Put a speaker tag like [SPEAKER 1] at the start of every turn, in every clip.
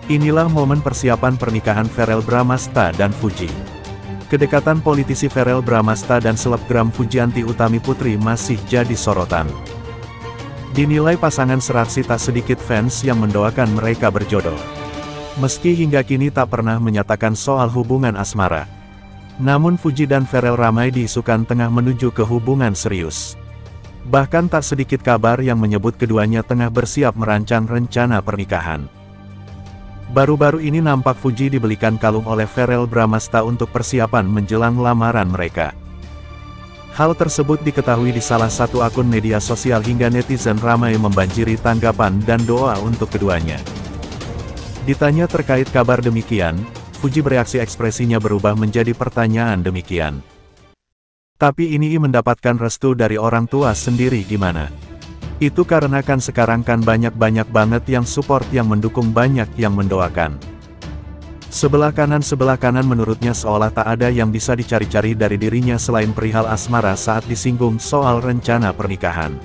[SPEAKER 1] Inilah momen persiapan pernikahan Verrell Bramasta dan Fuji. Kedekatan politisi Verrell Bramasta dan selebgram Fujianti Utami Putri masih jadi sorotan. Dinilai pasangan seraksi tak sedikit fans yang mendoakan mereka berjodoh. Meski hingga kini tak pernah menyatakan soal hubungan asmara. Namun Fuji dan Verrell ramai diisukan tengah menuju ke hubungan serius. Bahkan tak sedikit kabar yang menyebut keduanya tengah bersiap merancang rencana pernikahan. Baru-baru ini nampak Fuji dibelikan kalung oleh Verrell Bramasta untuk persiapan menjelang lamaran mereka. Hal tersebut diketahui di salah satu akun media sosial hingga netizen ramai membanjiri tanggapan dan doa untuk keduanya. Ditanya terkait kabar demikian, Fuji bereaksi ekspresinya berubah menjadi pertanyaan demikian. Tapi ini mendapatkan restu dari orang tua sendiri gimana? Itu karena kan sekarang kan banyak banget yang support, yang mendukung, banyak yang mendoakan. Sebelah kanan menurutnya seolah tak ada yang bisa dicari-cari dari dirinya selain perihal asmara saat disinggung soal rencana pernikahan.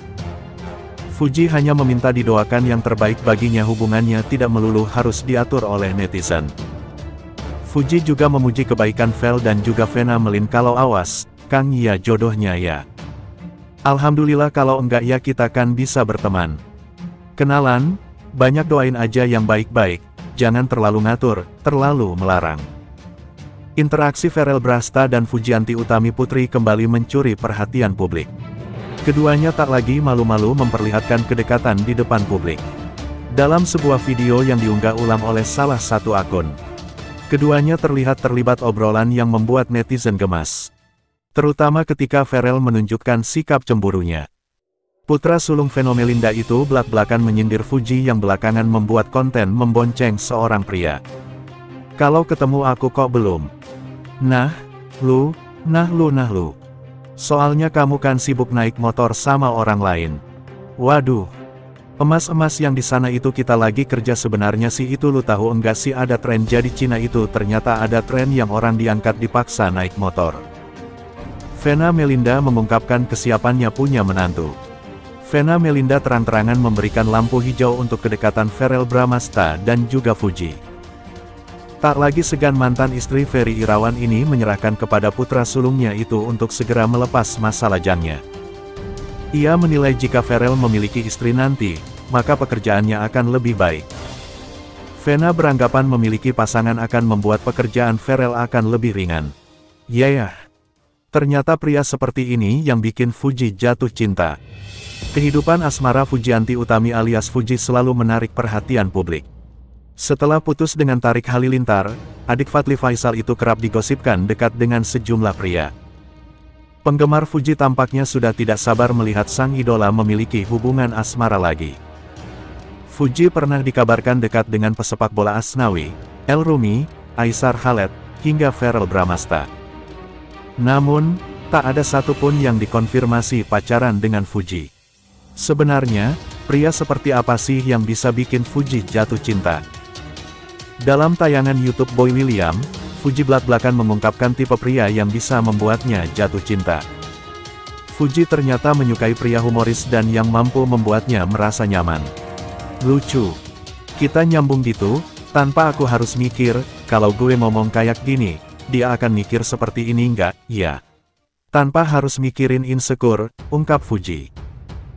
[SPEAKER 1] Fuji hanya meminta didoakan yang terbaik baginya, hubungannya tidak melulu harus diatur oleh netizen. Fuji juga memuji kebaikan Vel dan juga Vena Melin kalau awas, Kang ya jodohnya ya. Alhamdulillah kalau enggak ya kita kan bisa berteman. Kenalan, banyak doain aja yang baik-baik, jangan terlalu ngatur, terlalu melarang. Interaksi Verrell Bramasta dan Fujianti Utami Putri kembali mencuri perhatian publik. Keduanya tak lagi malu-malu memperlihatkan kedekatan di depan publik. Dalam sebuah video yang diunggah ulang oleh salah satu akun, keduanya terlihat terlibat obrolan yang membuat netizen gemas. Terutama ketika Verrell menunjukkan sikap cemburunya. Putra sulung Vena Melinda itu belak-belakan menyindir Fuji yang belakangan membuat konten membonceng seorang pria. Kalau ketemu aku kok belum? Nah lu. Soalnya kamu kan sibuk naik motor sama orang lain. Waduh. Emas-emas yang di sana itu kita lagi kerja, sebenarnya sih itu lu tahu enggak sih ada tren jadi Cina itu, ternyata ada tren yang orang diangkat dipaksa naik motor. Vena Melinda mengungkapkan kesiapannya punya menantu. Vena Melinda terang-terangan memberikan lampu hijau untuk kedekatan Verrell Bramasta dan juga Fuji. Tak lagi segan mantan istri Ferry Irawan ini menyerahkan kepada putra sulungnya itu untuk segera melepas masa lajangnya. Ia menilai jika Verrell memiliki istri nanti, maka pekerjaannya akan lebih baik. Vena beranggapan memiliki pasangan akan membuat pekerjaan Verrell akan lebih ringan. Ternyata pria seperti ini yang bikin Fuji jatuh cinta. Kehidupan asmara Fujianti Utami alias Fuji selalu menarik perhatian publik. Setelah putus dengan Tarik Halilintar, adik Fadly Faisal itu kerap digosipkan dekat dengan sejumlah pria. Penggemar Fuji tampaknya sudah tidak sabar melihat sang idola memiliki hubungan asmara lagi. Fuji pernah dikabarkan dekat dengan pesepak bola Asnawi, El Rumi, Aisar Khaled, hingga Verrell Bramasta. Namun, tak ada satupun yang dikonfirmasi pacaran dengan Fuji. Sebenarnya, pria seperti apa sih yang bisa bikin Fuji jatuh cinta? Dalam tayangan YouTube Boy William, Fuji belak-belakan mengungkapkan tipe pria yang bisa membuatnya jatuh cinta. Fuji ternyata menyukai pria humoris dan yang mampu membuatnya merasa nyaman. Lucu. Kita nyambung gitu, tanpa aku harus mikir, kalau gue ngomong kayak gini, dia akan mikir seperti ini enggak, ya? Tanpa harus mikirin insecure, ungkap Fuji.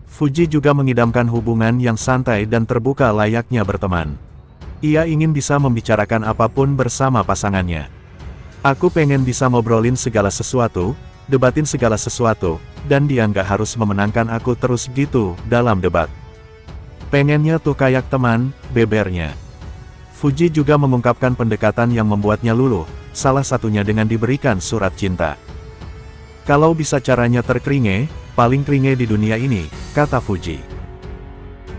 [SPEAKER 1] Fuji juga mengidamkan hubungan yang santai dan terbuka layaknya berteman. Ia ingin bisa membicarakan apapun bersama pasangannya. Aku pengen bisa ngobrolin segala sesuatu, debatin segala sesuatu, dan dia nggak harus memenangkan aku terus gitu dalam debat. Pengennya tuh kayak teman, bebernya. Fuji juga mengungkapkan pendekatan yang membuatnya luluh, salah satunya dengan diberikan surat cinta. Kalau bisa caranya terkeringe, paling keringe di dunia ini, kata Fuji.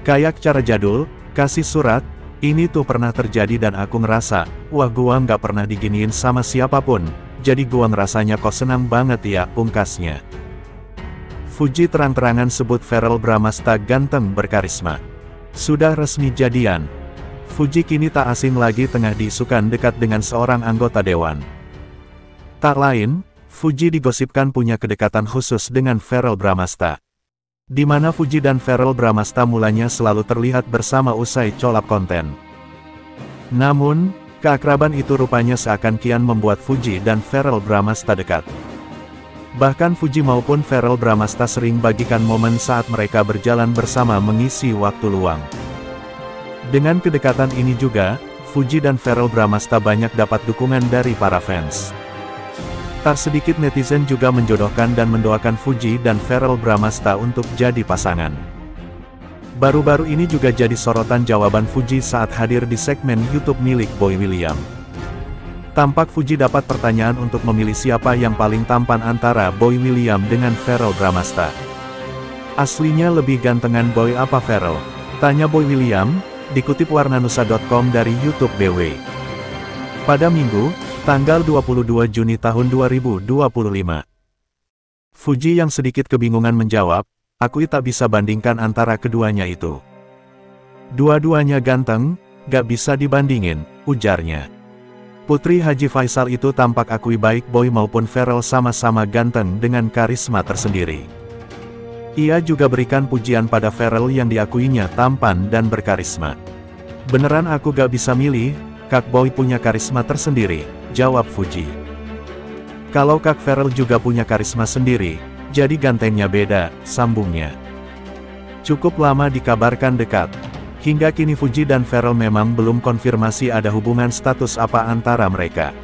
[SPEAKER 1] Kayak cara jadul, kasih surat, ini tuh pernah terjadi dan aku ngerasa, wah gua nggak pernah diginiin sama siapapun, jadi gua ngerasanya kok senang banget ya, pungkasnya. Fuji terang-terangan sebut Verrell Bramasta ganteng berkarisma. Sudah resmi jadian. Fuji kini tak asing lagi tengah diisukan dekat dengan seorang anggota dewan. Tak lain, Fuji digosipkan punya kedekatan khusus dengan Verrell Bramasta. Di mana Fuji dan Verrell Bramasta mulanya selalu terlihat bersama usai colap konten. Namun, keakraban itu rupanya seakan kian membuat Fuji dan Verrell Bramasta dekat. Bahkan Fuji maupun Verrell Bramasta sering bagikan momen saat mereka berjalan bersama mengisi waktu luang. Dengan kedekatan ini juga, Fuji dan Verrell Bramasta banyak dapat dukungan dari para fans. Tak sedikit netizen juga menjodohkan dan mendoakan Fuji dan Verrell Bramasta untuk jadi pasangan. Baru-baru ini juga jadi sorotan jawaban Fuji saat hadir di segmen YouTube milik Boy William. Tampak Fuji dapat pertanyaan untuk memilih siapa yang paling tampan antara Boy William dengan Verrell Bramasta. Aslinya lebih gantengan Boy apa Verrell? Tanya Boy William, dikutip warnanusa.com dari YouTube BW. Pada Minggu, tanggal 22 Juni tahun 2025. Fuji yang sedikit kebingungan menjawab, "Aku tak bisa bandingkan antara keduanya itu. Dua-duanya ganteng, gak bisa dibandingin," ujarnya. Putri Haji Faisal itu tampak akui baik Boy maupun Verrell sama-sama ganteng dengan karisma tersendiri. Ia juga berikan pujian pada Verrell yang diakuinya tampan dan berkarisma. "Beneran aku gak bisa milih, Kak Boy punya karisma tersendiri," jawab Fuji. "Kalau Kak Verrell juga punya karisma sendiri, jadi gantengnya beda," sambungnya. Cukup lama dikabarkan dekat. Hingga kini Fuji dan Verrell memang belum konfirmasi ada hubungan status apa antara mereka.